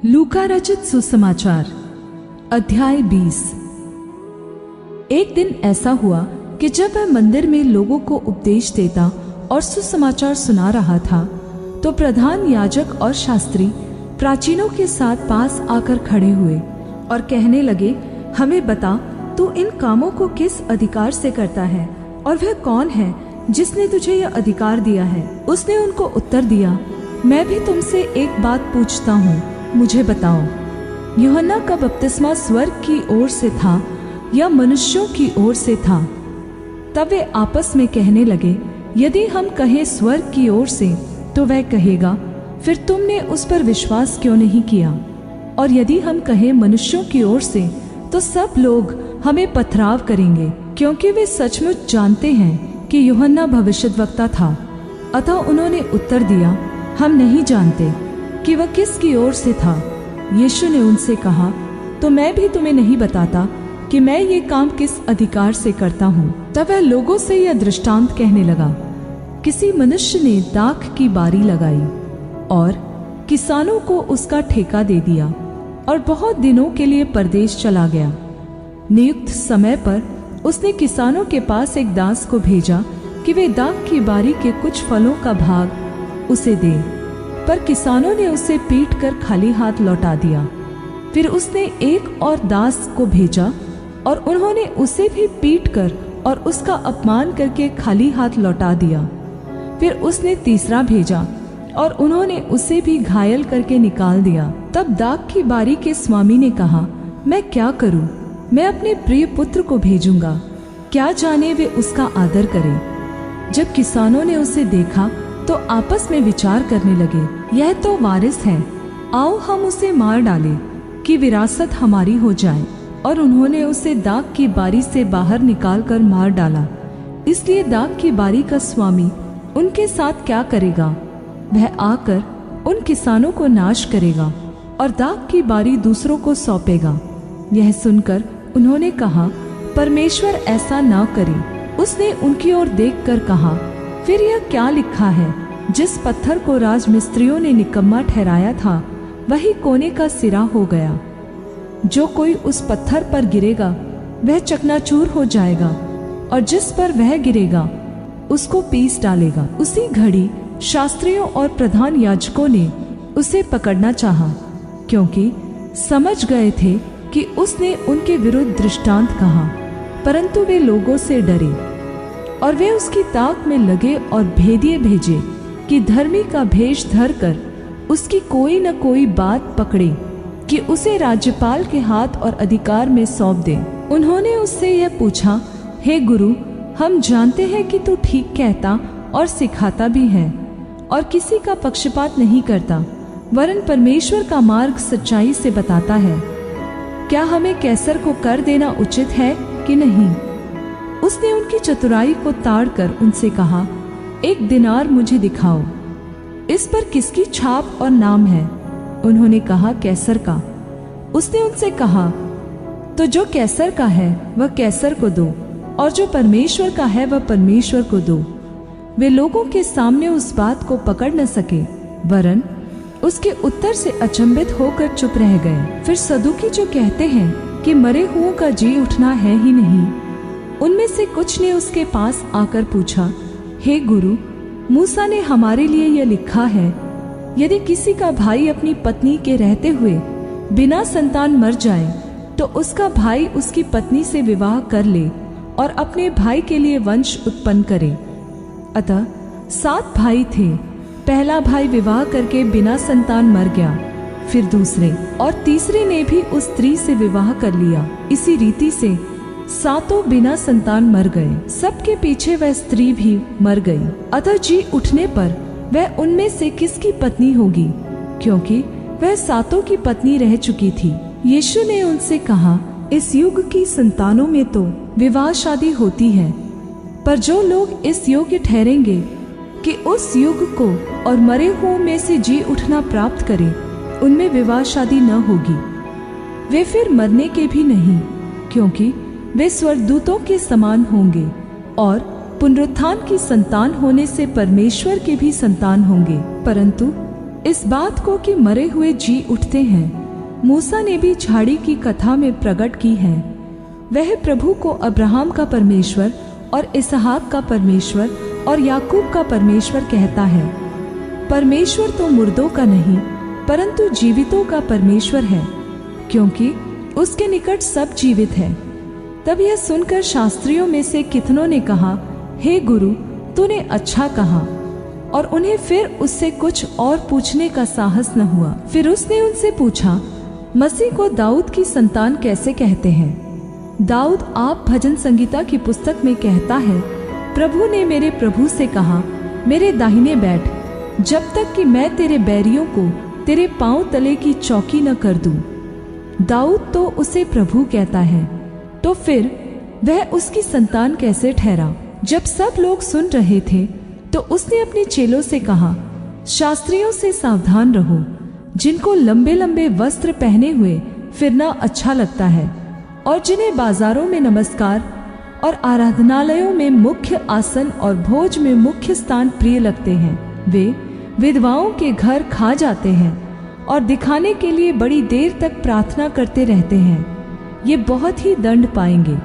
लूका रचित सुसमाचार अध्याय 20। एक दिन ऐसा हुआ कि जब वह मंदिर में लोगों को उपदेश देता और सुसमाचार सुना रहा था, तो प्रधान याजक और शास्त्री प्राचीनों के साथ पास आकर खड़े हुए और कहने लगे, हमें बता, तू इन कामों को किस अधिकार से करता है और वह कौन है जिसने तुझे यह अधिकार दिया है? उसने उनको उत्तर दिया, मैं भी तुमसे एक बात पूछता हूँ, मुझे बताओ, यूहन्ना का बपतिस्मा स्वर्ग की ओर से था या मनुष्यों की ओर से था? तब वे आपस में कहने लगे, यदि हम कहें स्वर्ग की ओर से तो वह कहेगा, फिर तुमने उस पर विश्वास क्यों नहीं किया? और यदि हम कहें मनुष्यों की ओर से तो सब लोग हमें पथराव करेंगे, क्योंकि वे सचमुच जानते हैं कि यूहन्ना भविष्यद्वक्ता था। अतः उन्होंने उत्तर दिया, हम नहीं जानते कि वह किसकी ओर से था। यीशु ने उनसे कहा, तो मैं भी तुम्हें नहीं बताता कि मैं ये काम किस अधिकार से करता हूँ। तब वह लोगों से यह दृष्टांत कहने लगा, किसी मनुष्य ने दाख की बारी लगाई और किसानों को उसका ठेका दे दिया और बहुत दिनों के लिए परदेश चला गया। नियुक्त समय पर उसने किसानों के पास एक दास को भेजा कि वे दाख की बारी के कुछ फलों का भाग उसे दे, पर किसानों ने उसे पीट कर खाली हाथ लौटा दिया। फिर उसने एक और दास को भेजा और उन्होंने उसे भी पीट कर और उसका अपमान करके खाली हाथ लौटा दिया। फिर उसने तीसरा भेजा और उन्होंने उसे भी घायल करके निकाल दिया। तब दाख की बारी के स्वामी ने कहा, मैं क्या करूं? मैं अपने प्रिय पुत्र को भेजूंगा, क्या जाने वे उसका आदर करें। जब किसानों ने उसे देखा तो आपस में विचार करने लगे, यह तो वारिस है, आओ हम उसे मार डालें कि विरासत हमारी हो जाए। और उन्होंने उसे दाख की बारी से बाहर निकालकर मार डाला। इसलिए दाख की बारी का स्वामी उनके साथ क्या करेगा? वह आकर उन किसानों को नाश करेगा और दाख की बारी दूसरों को सौंपेगा। यह सुनकर उन्होंने कहा, परमेश्वर ऐसा ना करे। उसने उनकी ओर देखकर कहा, फिर यह क्या लिखा है, जिस पत्थर को राजमिस्त्रियों ने निकम्मा ठहराया था वही कोने का सिरा हो गया। जो कोई उस पत्थर पर गिरेगा वह चकनाचूर हो जाएगा और जिस पर वह गिरेगा उसको पीस डालेगा। उसी घड़ी शास्त्रियों और प्रधान याजकों ने उसे पकड़ना चाहा, क्योंकि समझ गए थे कि उसने उनके विरुद्ध दृष्टांत कहा, परंतु वे लोगों से डरे और वे उसकी ताक में लगे और भेदिए भेजे कि धर्मी का भेष धरकर उसकी कोई न कोई बात पकड़े कि उसे राज्यपाल के हाथ और अधिकार में सौंप दे। उन्होंने उससे यह पूछा, हे गुरु, हम जानते हैं कि तू ठीक कहता और सिखाता भी है और किसी का पक्षपात नहीं करता, वरन परमेश्वर का मार्ग सच्चाई से बताता है। क्या हमें कैसर को कर देना उचित है कि नहीं? उसने उनकी चतुराई को ताड़कर उनसे कहा, एक दिनार मुझे दिखाओ, इस पर किसकी छाप और नाम है? उन्होंने कहा, कैसर का। उसने उनसे कहा, तो जो कैसर का है वह कैसर को दो और जो परमेश्वर का है वह परमेश्वर को दो। वे लोगों के सामने उस बात को पकड़ न सके, वरन उसके उत्तर से अचंभित होकर चुप रह गए। फिर सदूकी जो कहते हैं कि मरे हुओं का जी उठना है ही नहीं, उनमें से कुछ ने उसके पास आकर पूछा, हे गुरु, मूसा ने हमारे लिए यह लिखा है, यदि किसी का भाई अपनी पत्नी के रहते हुए बिना संतान मर जाए तो उसका भाई उसकी पत्नी से विवाह कर ले और अपने भाई के लिए वंश उत्पन्न करे। अतः 7 भाई थे। पहला भाई विवाह करके बिना संतान मर गया, फिर दूसरे और तीसरे ने भी उस स्त्री से विवाह कर लिया। इसी रीति से 7 बिना संतान मर गए। सबके पीछे वह स्त्री भी मर गई। अतः जी उठने पर वह उनमें से किसकी पत्नी होगी, क्योंकि वह 7 की पत्नी रह चुकी थी। यीशु ने उनसे कहा, इस युग की संतानों में तो विवाह शादी होती है, पर जो लोग इस योग्य ठहरेंगे कि उस युग को और मरे हुओं में से जी उठना प्राप्त करें, उनमें विवाह शादी न होगी। वे फिर मरने के भी नहीं, क्योंकि वे स्वर्गदूतों के समान होंगे और पुनरुत्थान की संतान होने से परमेश्वर के भी संतान होंगे। परंतु इस बात को कि मरे हुए जी उठते हैं मूसा ने भी झाड़ी की कथा में प्रकट की है। वह प्रभु को अब्राहम का परमेश्वर और इसहाक का परमेश्वर और याकूब का परमेश्वर कहता है। परमेश्वर तो मुर्दों का नहीं परंतु जीवितों का परमेश्वर है, क्योंकि उसके निकट सब जीवित है। तब यह सुनकर शास्त्रियों में से कितनों ने कहा, हे गुरु, तूने अच्छा कहा, और उन्हें फिर उससे कुछ और पूछने का साहस न हुआ। फिर उसने उनसे पूछा, मसीह को दाऊद की संतान कैसे कहते हैं? दाऊद आप भजन संगीता की पुस्तक में कहता है, प्रभु ने मेरे प्रभु से कहा, मेरे दाहिने बैठ, जब तक कि मैं तेरे बैरियों को तेरे पांव तले की चौकी न कर दूं। दाऊद तो उसे प्रभु कहता है, तो फिर वह उसकी संतान कैसे ठहरा? जब सब लोग सुन रहे थे तो उसने अपने चेलों से कहा, शास्त्रियों से सावधान रहो, जिनको लंबे लंबे वस्त्र पहने हुए फिरना अच्छा लगता है और जिन्हें बाजारों में नमस्कार और आराधनालयों में मुख्य आसन और भोज में मुख्य स्थान प्रिय लगते हैं। वे विधवाओं के घर खा जाते हैं और दिखाने के लिए बड़ी देर तक प्रार्थना करते रहते हैं। ये बहुत ही दंड पाएंगे।